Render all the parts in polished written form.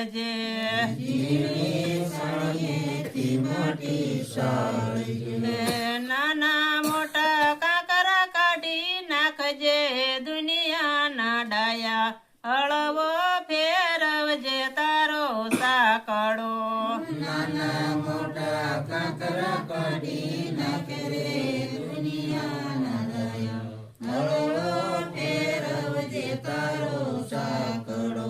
ગાળજે નાના મોટા કાંકરા કાઢી નાખજે દુનિયાના ડાયા હળવો ફેરવજે તારો સાકડો નાના મોટા કાંકરા કાઢી નાખે રે દુનિયાના દયા હળવો ફેરવજે તારો સાકડો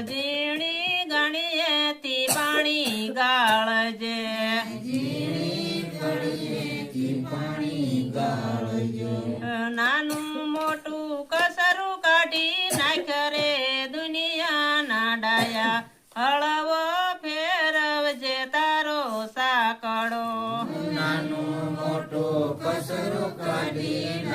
ઝીણી ગણીએથી પાણી ગાળજે પાણી ગાળજો નાનું મોટું કસરું કાઢી નાખ રે દુનિયાના ડાયા હળવો ફેરવજે તારો સાકડો નાનું મોટું કસરું કાઢી